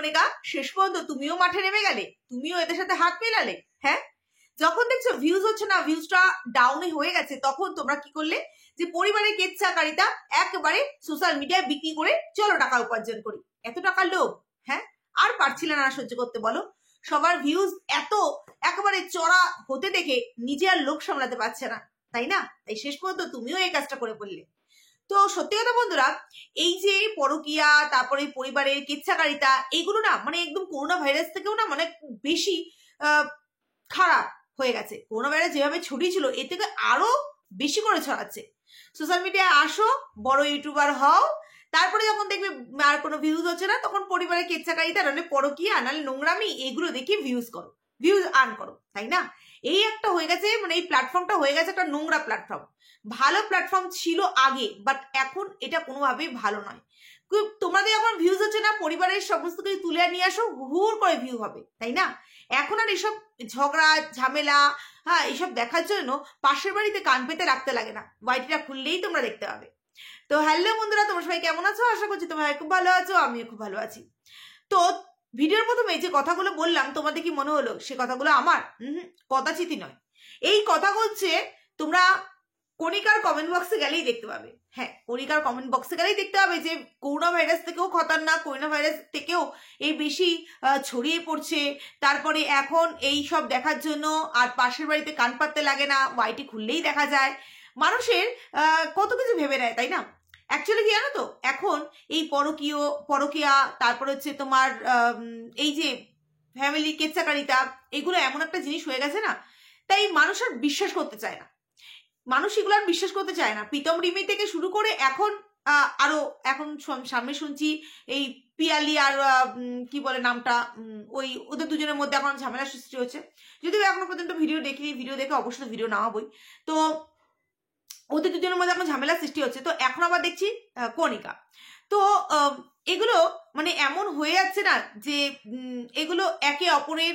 কণিকা, শেষ পর্যন্ত তুমিও মাঠে নেমে গেলে, তুমিও এদের সাথে হাত মেলালে। হ্যাঁ, যখন দেখছো ভিউজ হচ্ছে না, ভিউজটা ডাউনে হয়ে গেছে, তখন তোমরা কি করলে যে পরিবারের কেচ্ছাকারিতা একেবারে সোশ্যাল মিডিয়ায় বিক্রি করে চলো টাকা উপার্জন করি। এত টাকার লোভ, হ্যাঁ, আর পারছিলে না সহ্য করতে, বলো? সবার ভিউজ এত একেবারে চড়া হতে দেখে নিজে আর লোক সামলাতে পারছে না, তাই না? তাই শেষ পর্যন্ত তুমিও এই কাজটা করে পড়লে। তো সত্যি কথা বন্ধুরা, এই যে পরকীয়া, তারপরে পরিবারের কেচ্ছাকারিতা, এইগুলো না মানে একদম করোনা ভাইরাস থেকেও না মানে বেশি খারাপ হয়ে গেছে। করোনা ভাইরাস যেভাবে ছড়িয়েছিল এর থেকে আরো বেশি করে ছড়াচ্ছে। সোশ্যাল মিডিয়ায় আসো, বড় ইউটিউবার হও, তারপরে যখন দেখবে আর কোনো ভিউজ হচ্ছে না, তখন পরিবারের কেচ্ছাকারিতা, নাহলে পরকীয়া, নাহলে নোংরামি, এগুলো দেখে ভিউজ করো, ভিউজ আর্ন করো, তাই না? এই একটা হয়ে গেছে, মানে এই প্ল্যাটফর্মটা হয়ে গেছে একটা নোংরা প্ল্যাটফর্ম। ভালো প্ল্যাটফর্ম ছিল আগে, বাট এখন এটা কোনোভাবেই ভালো নয়। তোমাদের যখন ভিউজ হচ্ছে না, পরিবারের সমস্ত কিছু তুলে নিয়ে আসো, হুড় করে ভিউ হবে, তাই না? এখন আর এসব ঝগড়া ঝামেলা, হ্যাঁ, এইসব দেখার জন্য পাশের বাড়িতে কান পেতে রাখতে লাগে না, ওয়াইটিটা খুললেই তোমরা দেখতে পাবে। তো হ্যালো বন্ধুরা, তোমরা সবাই কেমন আছো? আশা করছি তোমরা খুব ভালো আছো, আমিও খুব ভালো আছি। তো ভিডিওর প্রথমে যে কথাগুলো বললাম, তোমাদের কি মনে হলো সে কথাগুলো আমার? কথাচিতি নয়, এই কথা হচ্ছে তোমরা কণিকার কমেন্ট বক্সে গেলেই দেখতে পাবে। হ্যাঁ, কণিকার কমেন্ট বক্সে গেলেই দেখতে পাবে যে করোনা ভাইরাস থেকেও খতরনাক, করোনা ভাইরাস থেকেও এই বেশি ছড়িয়ে পড়ছে। তারপরে এখন এই সব দেখার জন্য আর পাশের বাড়িতে কান পাততে লাগে না, ওয়াইটি খুললেই দেখা যায়। মানুষের কত কিছু ভেবে নেয়, তাই না? অ্যাকচুয়ালি কি জানো তো, এখন এই পরকীয়া, তারপর হচ্ছে তোমার এই যে ফ্যামিলি কেচ্ছাকারিতা, এগুলো এমন একটা জিনিস হয়ে গেছে না, তাই মানুষ আর বিশ্বাস করতে চায় না। মানুষ এগুলো আর বিশ্বাস করতে চায় না। প্রীতম রিমি থেকে শুরু করে এখন আরো এখন সামনে শুনছি এই পিয়ালি আর কি বলে নামটা, ওই ওদের দুজনের মধ্যে এখন ঝামেলা সৃষ্টি হচ্ছে। যদিও এখনো পর্যন্ত ভিডিও দেখিনি, ভিডিও দেখে অবশ্যই ভিডিও নামাবই। তো ওদের দুজনের মধ্যে এখন ঝামেলা সৃষ্টি হচ্ছে। তো এখন আবার দেখছি কণিকা। তো এগুলো মানে এমন হয়ে যাচ্ছে না যে এগুলো একে অপরের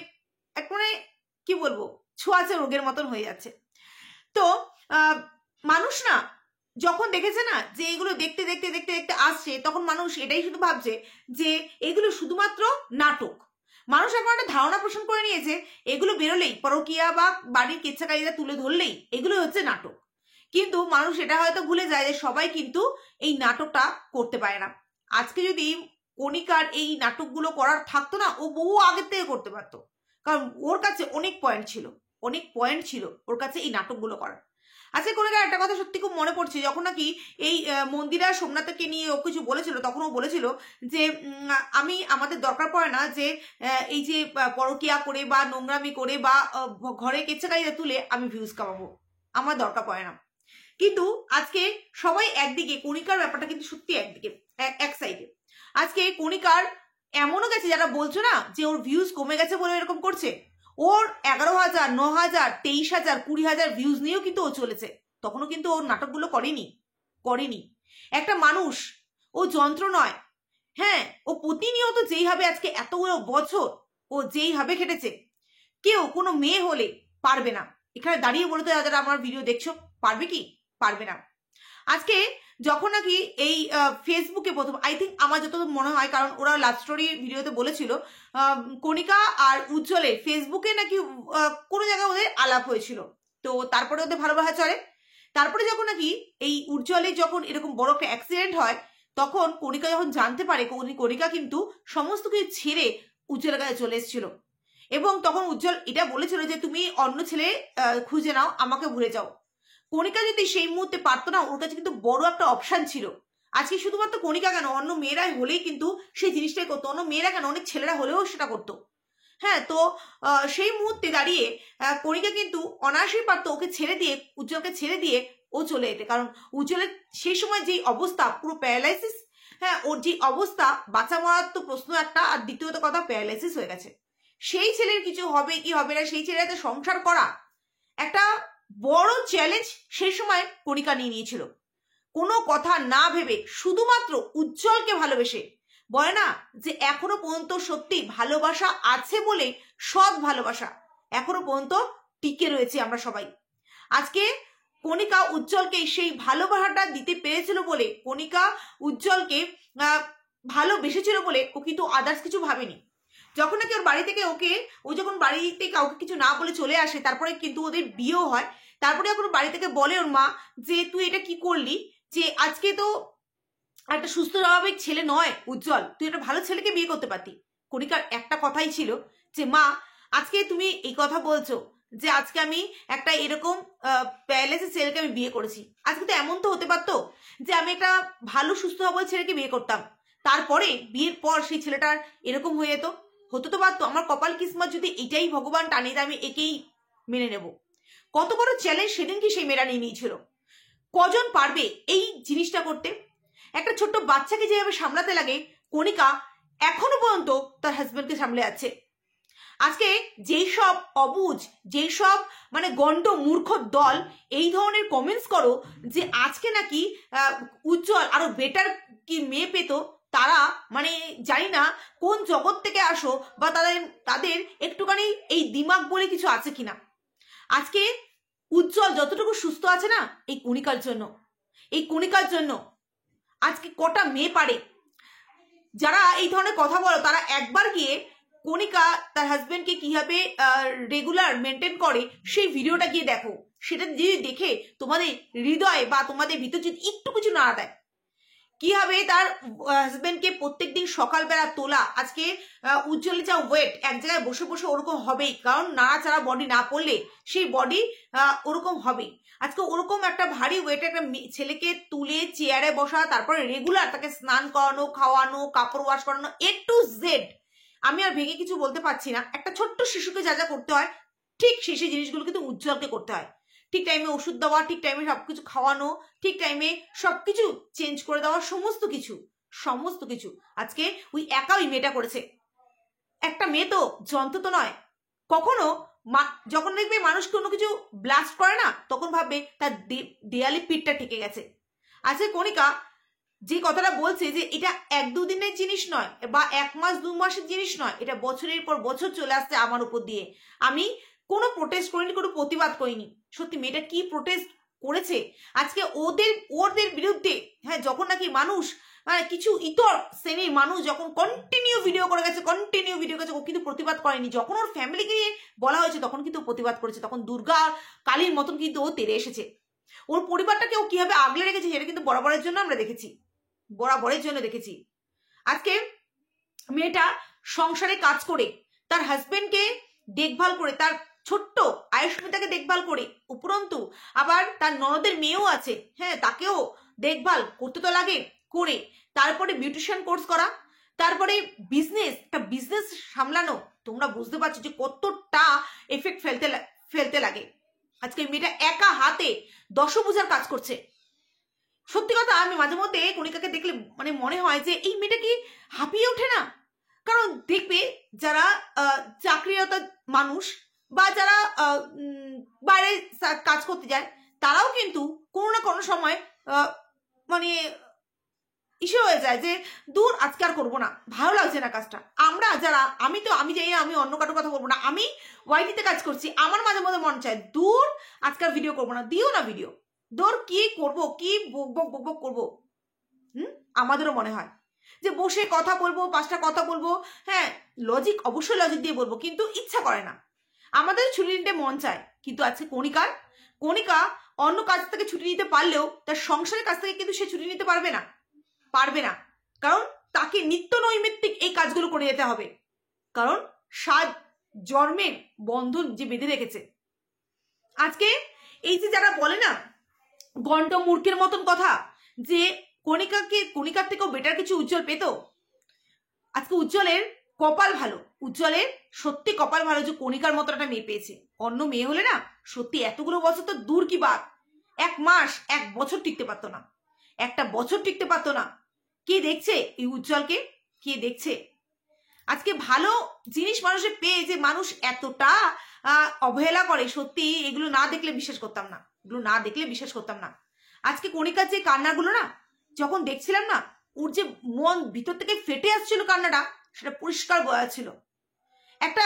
এক মানে কি বলবো, ছোঁয়াচে রোগের মতন হয়ে যাচ্ছে। তো মানুষ না যখন দেখেছে না যে এগুলো দেখতে দেখতে দেখতে দেখতে আসছে, তখন মানুষ এটাই শুধু ভাবছে যে এগুলো শুধুমাত্র নাটক। মানুষ এখন একটা ধারণা পোষণ করে নিয়েছে এগুলো বেরোলেই, পরকীয়া বা বাড়ির কেচ্ছাকারীরা তুলে ধরলেই এগুলো হচ্ছে নাটক। কিন্তু মানুষ এটা হয়তো ভুলে যায় যে সবাই কিন্তু এই নাটকটা করতে পারে না। আজকে যদি কণিকার এই নাটকগুলো করার থাকতো না, ও বহু আগের থেকে করতে পারতো, কারণ ওর কাছে অনেক পয়েন্ট ছিল ওর কাছে এই নাটকগুলো করার। আজকে কণিকার একটা কথা সত্যি খুব মনে পড়ছে, যখন নাকি এই মন্দিরা সোমনাথকে নিয়ে ও কিছু বলেছিল, তখন ও বলেছিল যে আমি আমাদের দরকার পড়ে না যে এই যে পরকীয়া করে বা নোংরামি করে বা ঘরে কেচ্ছাকারিতা তুলে আমি ভিউজ কামাবো, আমার দরকার পড়ে না। কিন্তু আজকে সবাই একদিকে, কণিকার ব্যাপারটা কিন্তু সত্যি একদিকে, এক সাইডে। আজকে কণিকার এমনও গেছে যারা বলছো না যে ওর ভিউজ কমে গেছে বলে এরকম করছে, ওর 11,000, 9,000, 23,000, 20,000 ভিউজ নিয়েও কিন্তু ও চলেছে, তখনও কিন্তু ওর নাটকগুলো করেনি। একটা মানুষ, ও যন্ত্র নয়। হ্যাঁ, ও প্রতিনিয়ত যেইভাবে আজকে এতগুলো বছর ও যেইভাবে খেটেছে, কেউ কোনো মেয়ে হলে পারবে না। এখানে দাঁড়িয়ে বলতে যারা আমার ভিডিও দেখছো, পারবে কি? পারবে না। আজকে যখন নাকি এই ফেসবুকে প্রথম, আই থিঙ্ক আমার যত মনে হয়, কারণ ওরা লাভ স্টোরি ভিডিওতে বলেছিল কণিকা আর উজ্জ্বলের ফেসবুকে নাকি কোনো জায়গায় ওদের আলাপ হয়েছিল, তো তারপরে ওদের ভালোবাসা চলে। তারপরে যখন নাকি এই উজ্জ্বলের যখন এরকম বড় একটা অ্যাক্সিডেন্ট হয়, তখন কণিকা যখন জানতে পারে, কণিকা কিন্তু সমস্ত কিছু ছেড়ে উজ্জ্বলের কাছে চলে এসেছিল। এবং তখন উজ্জ্বল এটা বলেছিল যে তুমি অন্য ছেলে খুঁজে নাও, আমাকে ভুলে যাও। কণিকা যদি সেই মুহূর্তে পারতো না, ওর কাছে কিন্তু বড় একটা অপশন ছিল। আজকে শুধুমাত্র কণিকা কেন, অন্য মেয়েরাই হলেই কিন্তু সেই জিনিসটাই করতো, অন্য মেয়েরা কেন, অনেক ছেলেরা হলেও সেটা করতো। হ্যাঁ, তো সেই মুহূর্তে দাঁড়িয়ে কণিকা কিন্তু অনায়াসেই পারতো ওকে ছেড়ে দিয়ে, উজ্জ্বলকে ছেড়ে দিয়ে ও চলে যেতে, কারণ উজ্জ্বলের সেই সময় যেই অবস্থা, পুরো প্যারালাইসিস। হ্যাঁ, ওর যে অবস্থা, বাঁচা মরার তো প্রশ্ন একটা, আর দ্বিতীয়ত কথা প্যারালাইসিস হয়ে গেছে। সেই ছেলের কিছু হবে কি হবে না, সেই ছেলের সাথে সংসার করা একটা বড় চ্যালেঞ্জ সেই সময় কণিকা নিয়ে নিয়েছিল। কোনো কথা না ভেবে শুধুমাত্র উজ্জ্বলকে ভালোবেসে, বলে না যে এখনো পর্যন্ত সত্যি ভালোবাসা আছে বলে, সৎ ভালোবাসা এখনো পর্যন্ত টিকে রয়েছে আমরা সবাই। আজকে কণিকা উজ্জ্বলকে সেই ভালোবাসাটা দিতে পেরেছিল বলে কণিকা উজ্জ্বলকে ভালোবেসেছিল বলে ও কিন্তু আদার্স কিছু ভাবেনি। যখন নাকি ওর বাড়ি থেকে ও যখন বাড়িতে কাউকে কিছু না বলে চলে আসে, তারপরে কিন্তু ওদের বিয়েও হয়। তারপরে যখন বাড়ি থেকে বলে ওর মা যে তুই এটা কি করলি, যে আজকে তো একটা সুস্থ স্বাভাবিক ছেলে নয় উজ্জ্বল, তুই একটা ভালো ছেলেকে বিয়ে করতে পারতি। কণিকার একটা কথাই ছিল যে মা আজকে তুমি এই কথা বলছো যে আজকে আমি একটা এরকম প্যালেসের ছেলেকে আমি বিয়ে করেছি, আজকে তো এমন তো হতে পারতো যে আমি একটা ভালো সুস্থ সবল ছেলেকে বিয়ে করতাম, তারপরে বিয়ের পর সেই ছেলেটার এরকম হয়ে যেত, হতে তো পারতো। আমার কপাল কিসমত যদি এটাই ভগবান টানে, আমি একেই মেনে নেব। কত বড় চ্যালেঞ্জ সেদিন কি সেই মেয়েরা নিয়ে নিয়েছিল। কজন পারবে এই জিনিসটা করতে? একটা ছোট্ট বাচ্চাকে যেভাবে সামলাতে লাগে, কণিকা এখনো পর্যন্ত তার হাজবেন্ডকে সামলে আছে। আজকে যেই সব অবুঝ, যেই সব মানে গন্ড মূর্খ দল এই ধরনের কমেন্টস করো যে আজকে নাকি উজ্জ্বল আরো বেটার কি মেয়ে পেত, তারা মানে জানি না কোন জগৎ থেকে আসো, বা তাদের একটুখানি এই দিমাগ বলে কিছু আছে কিনা। আজকে উজ্জ্বল যতটুকু সুস্থ আছে না, এই কণিকার জন্য, এই কণিকার জন্য। আজকে কটা মেয়ে পারে যারা এই ধরনের কথা বলো, তারা একবার গিয়ে কণিকা তার হাজবেন্ডকে কিভাবে রেগুলার মেনটেন করে সেই ভিডিওটা গিয়ে দেখো। সেটা যদি দেখে তোমাদের হৃদয় বা তোমাদের ভিতর যদি একটু কিছু নাড়া দেয়, কিভাবে তার হাজবেন্ডকে প্রত্যেকদিন সকালবেলা তোলা। আজকে উজ্জ্বলে যা ওয়েট, এক জায়গায় বসে বসে ওরকম হবেই, কারণ নাড়াচাড়া বডি না পড়লে সেই বডি ওরকম হবেই। আজকে ওরকম একটা ভারী ওয়েট একটা ছেলেকে তুলে চেয়ারে বসা, তারপরে রেগুলার তাকে স্নান করানো, খাওয়ানো, কাপড় ওয়াশ করানো, এ টু জেড। আমি আর ভেঙে কিছু বলতে পারছি না। একটা ছোট্ট শিশুকে যা যা করতে হয়, ঠিক সেই জিনিসগুলো কিন্তু উজ্জ্বলকে করতে হয়। ঠিক টাইমে ওষুধ দেওয়া, ঠিক টাইমে সবকিছু খাওয়ানো, ঠিক টাইমে সবকিছু চেঞ্জ করে দেওয়া, সমস্ত কিছু আজকে ওই একা ওই মেয়েটা করেছে। একটা মেয়ে তো যন্ত্র তো নয়। কখনো যখন দেখবে মানুষ কোনো কিছু ব্লাস্ট করে না, তখন ভাববে তার দেয়ালে পিঠটা ঠেকে গেছে। আজকে কণিকা যে কথাটা বলছে যে এটা 1-2 দিনের জিনিস নয়, বা 1 মাস 2 মাসের জিনিস নয়, এটা বছরের পর বছর চলে আসছে আমার উপর দিয়ে। আমি কোনো প্রোটেস্ট করিনি, কোনো প্রতিবাদ করিনি। সত্যি মেয়েটা কি প্রোটেস্ট করেছে আজকে ওদের বিরুদ্ধে। হ্যাঁ, যখন নাকি মানুষ মানে কিছু ইতর শ্রেণীর মানুষ যখন কন্টিনিউ ভিডিও করে গেছে, ও কিন্তু প্রতিবাদ করেনি। যখন ওর ফ্যামিলিকে নিয়ে বলা হয়েছে তখন কিন্তু প্রতিবাদ করেছে, তখন দুর্গা কালীর মতন কিন্তু ও তেড়ে এসেছে। ওর পরিবারটাকে ও কিভাবে আগলে রেখেছে সেটা কিন্তু বরাবরের জন্য আমরা দেখেছি, বরাবরের জন্য দেখেছি। আজকে মেয়েটা সংসারে কাজ করে, তার হাজবেন্ডকে দেখভাল করে, তার ছোট্ট আয়ুষ্মিতাকে দেখভাল করে, উপরন্তু আবার তার ননদের মেয়েও আছে, হ্যাঁ, তাকেও দেখভাল করতে তো লাগে, করে তারপরে বিউটিশিয়ান কোর্স করা, তারপরে একটা বিজনেস সামলানো। তোমরা বুঝতে পারছো যে কতটা এফেক্ট ফেলতে লাগে। আজকে মেয়েটা একা হাতে 10 বোঝার কাজ করছে। সত্যি কথা, আমি মাঝে মধ্যে কণিকাকে দেখলে মানে মনে হয় যে এই মেয়েটা কি হাঁপিয়ে ওঠে না। কারণ দেখবে যারা চাকরিরত মানুষ বা যারা বাইরে কাজ করতে যায়, তারাও কিন্তু কোনো না কোনো সময় মানে ইস্যু হয়ে যায় যে দূর আজকে আর করবো না, ভালো লাগছে না কাজটা। আমি যাই, আমি অন্য কারোর কথা বলবো না, আমি ওয়াইটিতে কাজ করছি, আমার মাঝে মধ্যে মন চায় দূর আজকে আর ভিডিও করবো না, দিও না ভিডিও, দূর কি করবো, কি বক করবো। আমাদেরও মনে হয় যে বসে কথা বলবো, 5টা কথা বলবো, হ্যাঁ লজিক, অবশ্যই লজিক দিয়ে বলবো, কিন্তু ইচ্ছা করে না, আমাদের ছুটি নিতে মন চায়। কিন্তু আজকে কণিকা অন্য কাজ থেকে ছুটি নিতে পারলেও তার সংসারের কাছ থেকে কিন্তু সে ছুটি নিতে পারবে না, কারণ তাকে নিত্য নৈমিত্তিক এই কাজগুলো করে যেতে হবে, কারণ 7 জন্মের বন্ধন যে বেঁধে রেখেছে। আজকে এই যে যারা বলে না গন্ড মূর্খের মতন কথা, যে কণিকার থেকেও বেটার কিছু উজ্জ্বল পেত, আজকে উজ্জ্বলের কপাল ভালো, উজ্জ্বলের সত্যি কপাল ভালো যে কণিকার মতো একটা মেয়ে পেয়েছে। অন্য মেয়ে হলে না সত্যি এতগুলো বছর তো দূর কি বাদ, 1 মাস 1 বছর টিকতে পারতো না, 1টা বছর টিকতে পারতো না। কে দেখছে এই উজ্জ্বলকে, কে দেখছে? আজকে ভালো জিনিস মানুষের পেয়ে যে মানুষ এতটা অবহেলা করে, সত্যি এগুলো না দেখলে বিশ্বাস করতাম না, আজকে কণিকার যে কান্নাগুলো না যখন দেখছিলাম না, ওর যে মন ভিতর থেকে ফেটে আসছিল কান্নাটা, সেটা পরিষ্কার বোঝা ছিল। একটা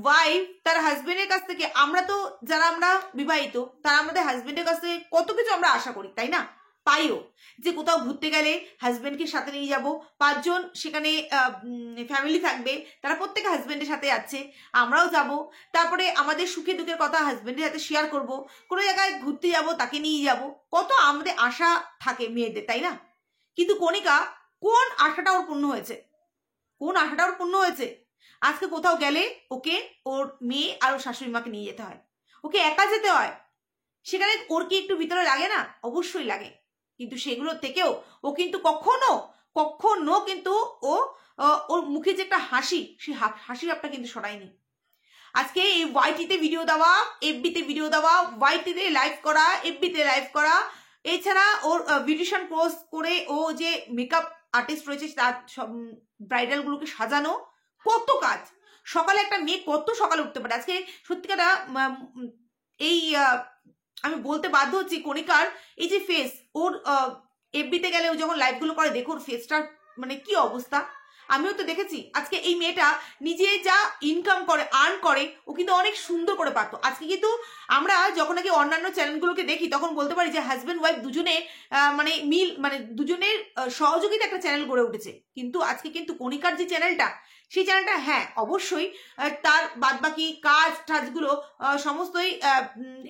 ওয়াইফ তার হাজবেন্ডের কাছ থেকে, আমরা তো যারা আমরা বিবাহিত, তারা আমাদের হাজবেন্ডের কাছ থেকে কত কিছু আমরা আশা করি, তাই না? পাইও, যে কোথাও ঘুরতে গেলে হাজব্যান্ডকে সাথে নিয়ে যাব, 5 জন সেখানে ফ্যামিলি থাকবে, তারা প্রত্যেকে হাজব্যান্ডের সাথে যাচ্ছে, আমরাও যাব, তারপরে আমাদের সুখে দুঃখের কথা হাজব্যান্ডের সাথে শেয়ার করব, কোনো জায়গায় ঘুরতে যাব তাকে নিয়ে যাব, কত আমাদের আশা থাকে মেয়েদের, তাই না? কিন্তু কণিকা কোন আশাটা ওর পূর্ণ হয়েছে? কোন আশাটা ওর পূর্ণ হয়েছে? আজকে কোথাও গেলে ওকে ওর মেয়ে আর ওর শাশুড়ি মাকে নিয়ে যেতে হয়, ওকে একা যেতে হয়, সেখানে ওর কি একটু ভিতরে লাগে না? অবশ্যই লাগে। কিন্তু সেগুলো থেকেও ও কিন্তু কখনো কখনো কিন্তু ও ওর মুখে যে একটা হাসি, সেই হাসি ভাবটা কিন্তু সরায়নি। আজকে এই ওয়াইটিতে ভিডিও দেওয়া, এফবিতে ভিডিও দেওয়া, ওয়াইটিতে লাইভ করা, এফবিতে লাইভ করা, এছাড়া ওর বিউটিশিয়ান কোর্স করে ও যে মেকআপ আর্টিস্ট রয়েছে তার সব ব্রাইডালগুলোকে সাজানো, কত কাজ। সকালে একটা মেয়ে কত সকালে উঠতে পারে। আজকে সত্যিকার এই আমি বলতে বাধ্য হচ্ছি, কণিকার এই যে ফেস, ওর এফবিতে গেলে ও যখন লাইভগুলো করে দেখো ওর ফেসটার মানে কি অবস্থা। আমিও তো দেখেছি। আজকে এই মেয়েটা নিজে যা ইনকাম করে, আর্ন করে, ও কিন্তু অনেক সুন্দর করে পারতো। আজকে কিন্তু আমরা যখন নাকি অন্যান্য চ্যানেলগুলোকে দেখি তখন বলতে পারি যে হাজব্যান্ড ওয়াইফ দুজনে মানে মিল, মানে দুজনের সহযোগিতা একটা চ্যানেল গড়ে উঠেছে। কিন্তু আজকে কিন্তু কণিকার যে চ্যানেলটা, সেই চ্যানেলটা হ্যাঁ অবশ্যই তার বাদবাকি কাজ টাজগুলো সমস্তই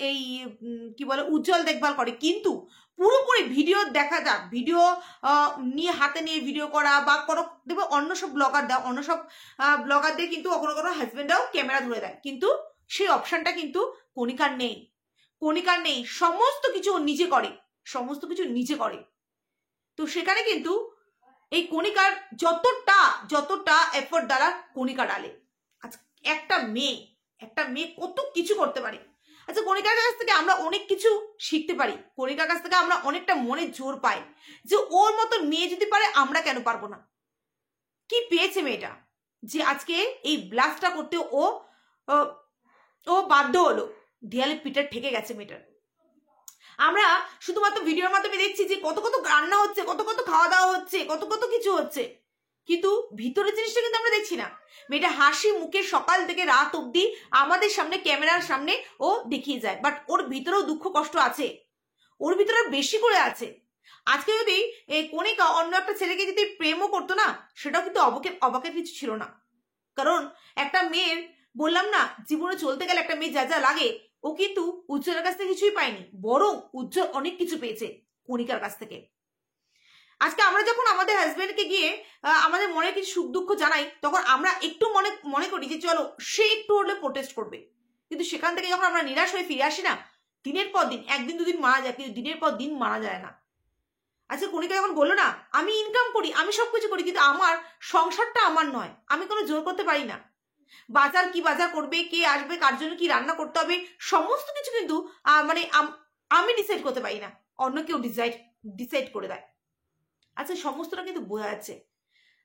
এই কি বলে উজ্জ্বল দেখভাল করে, কিন্তু পুরোপুরি ভিডিও দেখা যাক, ভিডিও নিয়ে হাতে নিয়ে ভিডিও করা বা কোনো দেখবে অন্য সব ব্লগারদের কিন্তু কখনো কখনো হাজবেন্ডরাও ক্যামেরা ধরে দেয়, কিন্তু সেই অপশনটা কিন্তু কণিকার নেই। কণিকার নেই, সমস্ত কিছু নিজে করে, সমস্ত কিছু নিজে করে। তো সেখানে কিন্তু এই কণিকার যতটা এফোর্ট দ্বারা কণিকা ডালে, আচ্ছা একটা মেয়ে কত কিছু করতে পারে। আচ্ছা কণিকার কাছ থেকে আমরা অনেক কিছু শিখতে পারি, কণিকার কাছ থেকে আমরা অনেকটা মনে জোর পাই যে ওর মতো মেয়ে যদি পারে আমরা কেন পারবো না। কি পেয়েছে মেয়েটা যে আজকে এই ব্লাস্টটা করতে ও বাধ্য হলো, দেয়ালে পিঠে ঠেকে গেছে মেয়েটার। আমরা শুধুমাত্র ভিডিওর মাধ্যমে দেখছি যে কত কত রান্না হচ্ছে, কত কত খাওয়া দাওয়া হচ্ছে, কত কত কিছু হচ্ছে, কিন্তু ভিতরের জিনিসটা কিন্তু আমরা দেখছি না। মেয়েটা হাসি মুখে সকাল থেকে রাত অবধি আমাদের সামনে ক্যামেরার সামনে ও দেখিয়ে যায়, বাট ওর ভিতরেও দুঃখ কষ্ট আছে, ওর ভিতরে বেশি করে আছে। আজকে যদি এই কণিকা অন্য একটা ছেলেকে যদি প্রেমও করতো না, সেটাও কিন্তু অবাকের কিছু ছিল না। কারণ একটা মেয়ের, বললাম না, জীবনে চলতে গেলে একটা মেয়ে যা যা লাগে, ও কিন্তু উজ্জ্বলের কাছ থেকে কিছুই পায়নি, বরং উজ্জ্বল অনেক কিছু পেয়েছে কণিকার কাছ থেকে। আজকে আমরা যখন আমাদের হাজবেন্ডকে গিয়ে আমাদের মনে কিছু সুখ দুঃখ জানাই, তখন আমরা একটু মনে করি যে চলো সে একটু হলে প্রোটেস্ট করবে, কিন্তু সেখান থেকে যখন আমরা নিরাশ হয়ে ফিরে আসি না, দিনের পর দিন, একদিন দুদিন মারা যায়, কিন্তু দিনের পর দিন মারা যায় না। আচ্ছা কণিকা যখন বললো না, আমি ইনকাম করি, আমি সবকিছু করি, কিন্তু আমার সংসারটা আমার নয়, আমি কোনো জোর করতে পারি না। বাজার কি বাজার করবে, কে আসবে, কার জন্য কি রান্না করতে হবে, সমস্ত কিছু কিন্তু মানে আমি ডিসাইড করতে পারি না, অন্য কেউ ডিসাইড করে দেয়। আচ্ছা সমস্তটা কিন্তু বোঝা যাচ্ছে।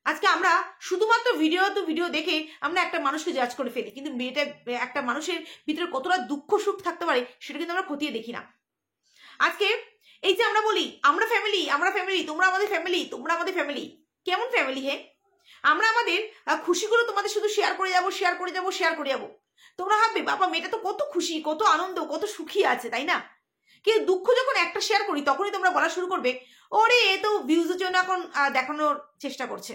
আজকে আমরা শুধুমাত্র ভিডিও দেখে আমরা একটা মানুষকে জাজ করে ফেলি, কিন্তু মেয়েটা একটা মানুষের ভিতরে কতটা দুঃখ সুখ থাকতে পারে সেটা কিন্তু আমরা খতিয়ে দেখি না। আজকে এই যে আমরা বলি আমরা ফ্যামিলি, তোমরা আমাদের ফ্যামিলি, কেমন ফ্যামিলি হে? আমরা আমাদের খুশিগুলো তোমাদের শুধু শেয়ার করে যাবো। তোমরা ভাববে বাবা মেয়েটা তো কত খুশি, কত আনন্দ, কত সুখী আছে, তাই না? কিন্তু দুঃখ যখন একটা শেয়ার করি তখনই তোমরা বলা শুরু করবে, ওরে এ তো ভিউজের জন্য এখন দেখানোর চেষ্টা করছে।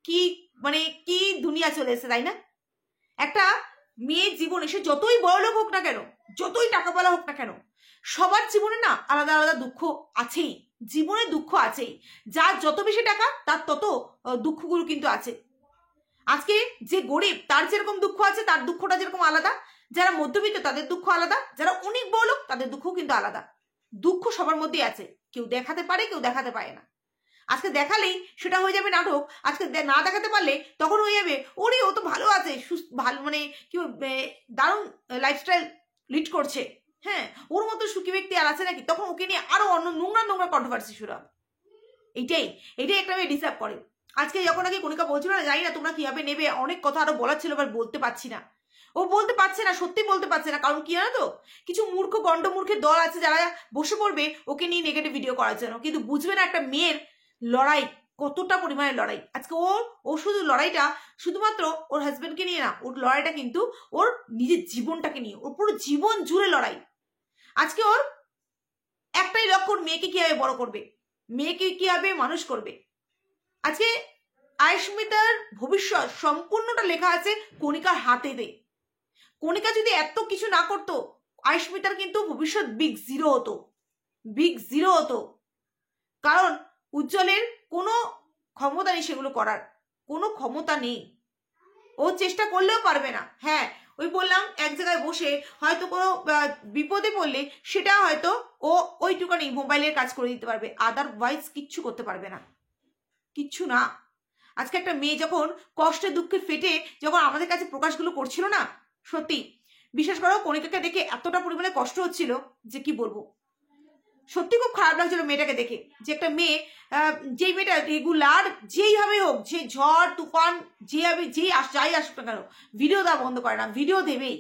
কি দুনিয়া চলে এসেছে, তাই না? একটা মেয়ের জীবনে সে যতই বড়লোক হোক না কেন, যতই টাকাওয়ালা হোক না কেন, সবার জীবনে না আলাদা আলাদা দুঃখ আছেই, জীবনে দুঃখ আছেই। যার যত বেশি টাকা তার তত দুঃখগুলো কিন্তু আছে। আজকে যে গরিব তার যেরকম দুঃখ আছে, তার দুঃখটা যেরকম আলাদা, যারা মধ্যবিত্ত তাদের দুঃখ আলাদা, যারা অনেক বড় লোক তাদের দুঃখ কিন্তু আলাদা। দুঃখ সবার মধ্যেই আছে, কেউ দেখাতে পারে, কেউ দেখাতে পারে না। আজকে দেখালেই সেটা হয়ে যাবে নাটক, আজকে না দেখাতে পারলে তখন হয়ে যাবে ওরে ও তো ভালো আছে, ভালো মানে কি দারুণ লাইফস্টাইল লিড করছে, হ্যাঁ ওর মতো সুখী ব্যক্তি আর আছে নাকি, তখন ওকে নিয়ে আরো অন্য নোংরা কন্ট্রোভার্সি শুরু হবে। এইটাই একটা মেয়ে ডিসার্ভ করে। আজকে যখন নাকি কণিকা বলছিল না, জানি না তোমরা কিভাবে নেবে, অনেক কথা আরো বলার ছিল, এবার বলতে পারছি না, ও বলতে পারছে না, সত্যি বলতে পারছে না। কারণ কি জানো তো, কিছু গন্ডমূর্খের দল আছে যারা বসে পড়বে ওকে নিয়ে নেগেটিভ ভিডিও করার জন্য, কিন্তু বুঝবে না একটা মেয়ের লড়াই কতটা পরিমাণে লড়াই। আজকে ও শুধু লড়াইটা শুধুমাত্র ওর হাজবেন্ডকে নিয়ে না, ওর লড়াইটা কিন্তু ওর নিজের জীবনটাকে নিয়ে, ওর পুরো জীবন জুড়ে লড়াই। আজকে ওর একটাই লক্ষণ, মেয়েকে কিভাবে বড় করবে, মেয়েকে কিভাবে মানুষ করবে। আজকে আয়ুষ্মিতার ভবিষ্যৎ সম্পূর্ণটা লেখা আছে কণিকার হাতেতে। কণিকা যদি এত কিছু না করতো, আয়ুষ্মিতার কিন্তু ভবিষ্যৎ বিগ জিরো হতো, বিগ জিরো হতো। কারণ উজ্জ্বলের কোনো ক্ষমতা নেই সেগুলো করার, কোনো ক্ষমতা নেই, ও চেষ্টা করলেও পারবে না। হ্যাঁ, ওই বললাম এক জায়গায় বসে হয়তো কোনো বিপদে পড়লে সেটা হয়তো ও ওইটুকানি মোবাইলের কাজ করে দিতে পারবে, আদারওয়াইজ কিচ্ছু করতে পারবে না, কিচ্ছু না। আজকে একটা মেয়ে যখন কষ্টে দুঃখে ফেটে যখন আমাদের কাছে প্রকাশগুলো করছিল না, সত্যি বিশেষ করে কণিকাকে দেখে এতটা পরিমাণে কষ্ট হচ্ছিল যে কি বলবো। সত্যি খুব খারাপ লাগছিল মেয়েটাকে দেখে, যে একটা মেয়ে, যেই মেয়েটা রেগুলার যেইভাবে হোক, যে ঝড় তুফান যেভাবে যাই আসুক না কেন ভিডিও দেওয়া বন্ধ করে না, ভিডিও দেবেই।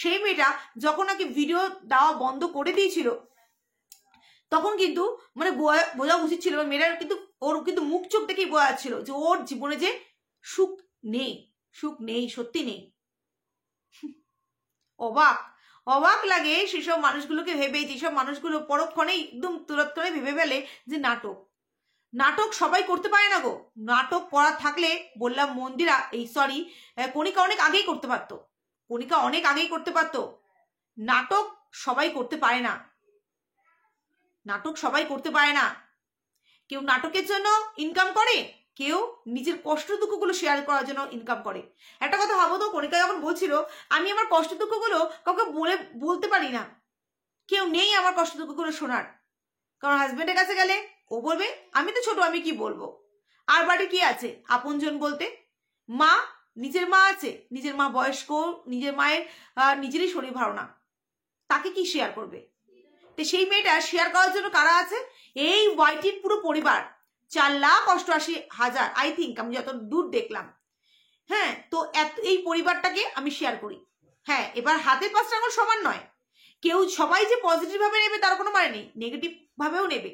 সেই মেয়েটা যখন নাকি ভিডিও দেওয়া বন্ধ করে দিয়েছিল, তখন কিন্তু মানে বোঝা উচিত ছিল মেয়েটার, কিন্তু ওর কিন্তু মুখ চোখ দেখেই বোঝা যাচ্ছিল যে ওর জীবনে যে সুখ নেই, সুখ নেই, সত্যি নেই। অবাক অবাক লাগে সেসব মানুষগুলোকে ভেবে, যেসব মানুষগুলো পরক্ষণেই একদম তুরত করে ভেবে ফেলে যে নাটক, নাটক সবাই করতে পারে না গো। নাটক করা থাকলে বললাম মন্দিরা, এই সরি, কণিকা অনেক আগেই করতে পারতো, কণিকা অনেক আগেই করতে পারতো। নাটক সবাই করতে পারে না, নাটক সবাই করতে পারে না। কেউ নাটকের জন্য ইনকাম করে, কেউ নিজের কষ্ট দুঃখগুলো শেয়ার করার জন্য ইনকাম করে। একটা কথা ভাবো তো, কণিকা যখন বলছিল আমি আমার কষ্ট দুঃখগুলো কাউকে বলতে পারি না, কেউ নেই আমার কষ্ট দুঃখগুলো শোনার, কারণ হাজবেন্ডের কাছে গেলে ও বলবে আমি তো ছোট, আমি কি বলবো। আর বাড়ি কি আছে আপনজন বলতে? মা, নিজের মা আছে, নিজের মা বয়স্ক, নিজের মায়ের নিজেরই শরীর ভালো না, তাকে কি শেয়ার করবে? তো সেই মেয়েটা শেয়ার করার জন্য কারা আছে? এই ওয়াইটির পুরো পরিবার, 4,88,000 আই থিঙ্ক, আমি যত দূর দেখলাম। হ্যাঁ, তো এই পরিবারটাকে আমি শেয়ার করি। হ্যাঁ, এবার হাতের পাঁচটা আঙুল সমান নয়, কেউ সবাই যে পজিটিভ ভাবে নেবে তার কোনো মানে নেই, নেগেটিভ ভাবেও নেবে।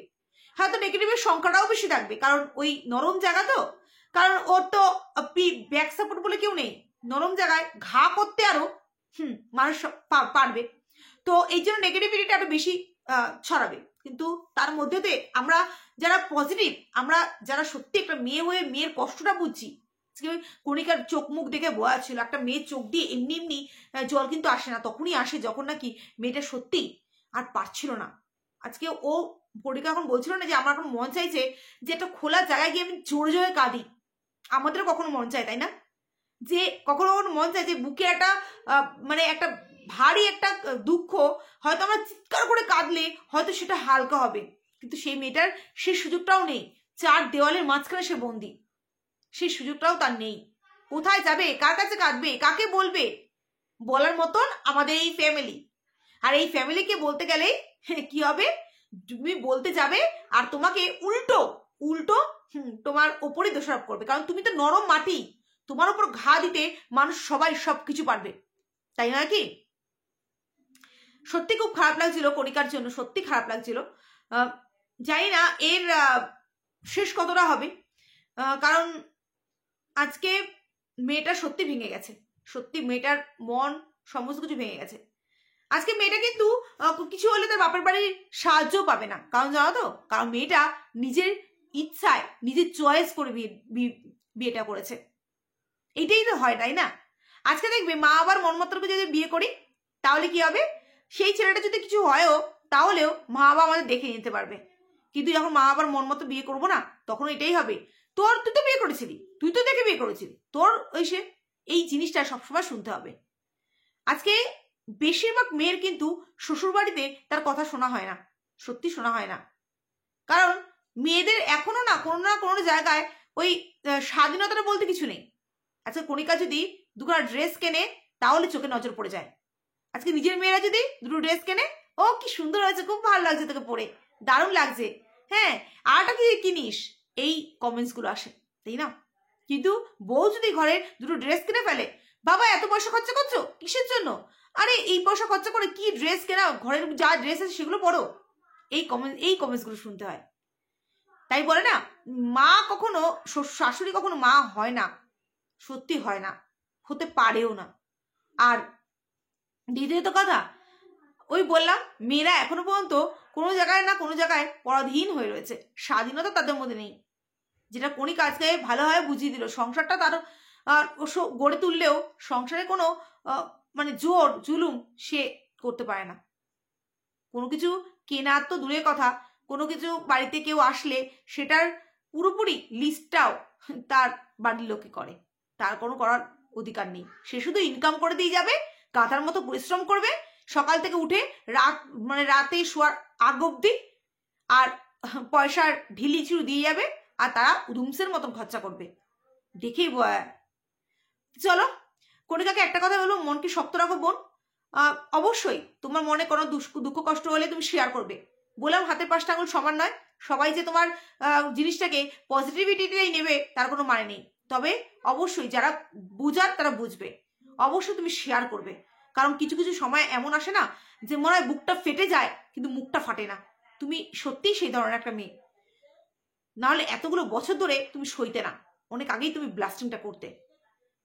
হয়তো নেগেটিভের সংখ্যাটাও বেশি থাকবে, কারণ ওই নরম জায়গা তো, কারণ ওর তো ব্যাক সাপোর্ট বলে কেউ নেই, নরম জায়গায় ঘা করতে আরো মানুষ পারবে। তো এই জন্য নেগেটিভিটিটা আরো বেশি ছড়াবে। কিন্তু তার মধ্যেতে আমরা যারা পজিটিভ, আমরা যারা সত্যি একটা মেয়ে হয়ে মেয়ের কষ্টটা বুঝছি, কণিকার চোখ মুখ দেখে বোঝা ছিল একটা মেয়ের চোখ দিয়ে এমনি এমনি জল কিন্তু আসে না, তখনই আসে যখন নাকি মেয়েটা সত্যি আর পারছিল না। আজকে ও কণিকা এখন বলছিল না যে আমার এখন মন চাইছে যে একটা খোলা জায়গায় গিয়ে আমি জোরে জোরে কাঁদি। আমাদেরও কখনো মন চায়, তাই না? যে কখনো কখনো মন চায় যে বুকে একটা মানে একটা ভারী একটা দুঃখ, হয়তো আমরা চিৎকার করে কাঁদলে হয়তো সেটা হালকা হবে, কিন্তু সেই মেয়েটার সেই সুযোগটাও নেই। 4 দেওয়ালের মাঝখানে সে বন্দি, সেই সুযোগটাও তার নেই। কোথায় যাবে, কার কাছে কাঁদবে, কাকে বলবে? বলার মতন আমাদের এই ফ্যামিলি, আর এই ফ্যামিলিকে বলতে গেলেই কি হবে, তুমি বলতে যাবে আর তোমাকে উল্টো উল্টো তোমার ওপরে দোষারোপ করবে, কারণ তুমি তো নরম মাটি, তোমার উপর ঘা দিতে মানুষ সবাই সবকিছু পারবে, তাই না কি? সত্যি খুব খারাপ লাগছিল কণিকার জন্য, সত্যি খারাপ লাগছিল। জানি না এর শেষ কতটা হবে, কারণ আজকে মেয়েটা সত্যি ভেঙে গেছে, সত্যি মেয়েটার মন সমস্ত কিছু ভেঙে গেছে। আজকে মেয়েটা কিন্তু কিছু হলে তার বাপের বাড়ির সাহায্য পাবে না, কারণ জানো তো, কারণ মেয়েটা নিজের ইচ্ছায় নিজের চয়েস করে বিয়েটা করেছে। এটাই তো হয়, তাই না? আজকে দেখবে মা আবার মন মতো যদি বিয়ে করি তাহলে কি হবে, সেই ছেলেটা যদি কিছু হয়ও তাহলেও মা বাবা আমাদের দেখে নিতে পারবে। কিন্তু যখন মা বাবার মন মতো বিয়ে করবো না, তখন এটাই হবে, তুই তো বিয়ে করেছিলি, তুই তো দেখে বিয়ে করেছিলি, তোর ওই সে, এই জিনিসটা সবসময় শুনতে হবে। আজকে বেশিরভাগ মেয়ের কিন্তু শ্বশুর বাড়িতে তার কথা শোনা হয় না, সত্যি শোনা হয় না, কারণ মেয়েদের এখনো না কোনো জায়গায় ওই স্বাধীনতাটা বলতে কিছু নেই। আজকে কণিকা যদি দুখানা ড্রেস কেনে তাহলে চোখে নজর পড়ে যায়। আজকে নিজের মেয়েরা যদি দুটো ড্রেস কেনে, ও কি সুন্দর হয়েছে, খুব ভালো লাগছে তোকে পরে, দারুণ লাগছে, হ্যাঁ আরটা কি কিনিস, এই কমেন্টসগুলো আসে, তাই না? কিন্তু বউ যদি ঘরে দুটো ড্রেস কিনে ফেলে, বাবা এত পয়সা খরচা করছো কিসের জন্য? আরে এই পয়সা খরচা করে কি ড্রেস কেনা, ঘরের যা ড্রেস আছে সেগুলো পরো, এই কমেন্টসগুলো শুনতে হয়। তাই বলে না, মা কখনো শাশুড়ি কখনো মা হয় না, সত্যি হয় না, হতে পারেও না। আর দ্বিতীয়ত কথা, ওই বললাম, মেয়েরা এখনো পর্যন্ত কোনো জায়গায় না কোনো জায়গায় পরাধীন হয়ে রয়েছে, স্বাধীনতা তাদের মধ্যে নেই। যেটা কোনি কাজকে ভালোভাবে বুঝিয়ে দিল, সংসারটা তার গড়ে তুললেও সংসারে কোনো মানে জোর জুলুম সে করতে পারে না। কোনো কিছু কেনার তো দূরের কথা, কোনো কিছু বাড়িতে কেউ আসলে সেটার পুরোপুরি লিস্টটাও তার বাড়ির লোকে করে, তার কোনো করার অধিকার নেই। সে শুধু ইনকাম করে দিয়ে যাবে, গাধার মতো পরিশ্রম করবে সকাল থেকে উঠে রাত, মানে রাতে শোয়ার আগ অব্দি, আর পয়সার ঢিলি ছিঁড়ু দিয়ে যাবে, আর তারা উধুমসের মতন খরচা করবে। দেখেই বয়। চলো, কণিকাকে একটা কথা বলবো, মনকে শক্ত রাখো বোন। অবশ্যই তোমার মনে কোনো দুঃখ কষ্ট হলে তুমি শেয়ার করবে। বললাম হাতের পাঁচটা আঙুল সমান নয়, সবাই যে তোমার জিনিসটাকে পজিটিভিটিটাই নেবে তার কোনো মানে নেই। তবে অবশ্যই যারা বুঝার তারা বুঝবে, অবশ্যই তুমি শেয়ার করবে। কারণ কিছু কিছু সময় এমন আসে না যে মনে হয় বুকটা ফেটে যায় কিন্তু মুখটা ফাটে না। তুমি সত্যিই সেই ধরনের একটা মেয়ে, নাহলে এতগুলো বছর ধরে তুমি সইতে না, অনেক আগেই তুমি ব্লাস্টিংটা করতে।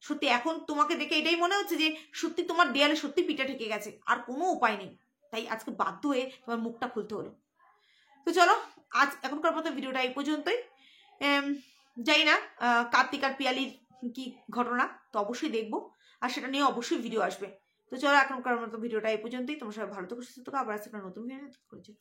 সত্যি এখন তোমাকে দেখে এটাই মনে হচ্ছে যে সত্যি তোমার দেয়ালে সত্যি পিঠা ঠেকে গেছে, আর কোনো উপায় নেই, তাই আজকে বাধ্য হয়ে তোমার মুখটা খুলতে হলো। তো চলো, আজ এখনকার মতো ভিডিওটা এই পর্যন্তই। জানি না কার্তিক আর পিয়ালির কি ঘটনা, তো অবশ্যই দেখবো, আর সেটা নিয়ে অবশ্যই ভিডিও আসবে। তো চলো, এখনকার মতো ভিডিওটা এই পর্যন্তই। তোমার সবাই ভালো থাকো, সুস্থ থাকো, আবার একটা নতুন ভিডিও।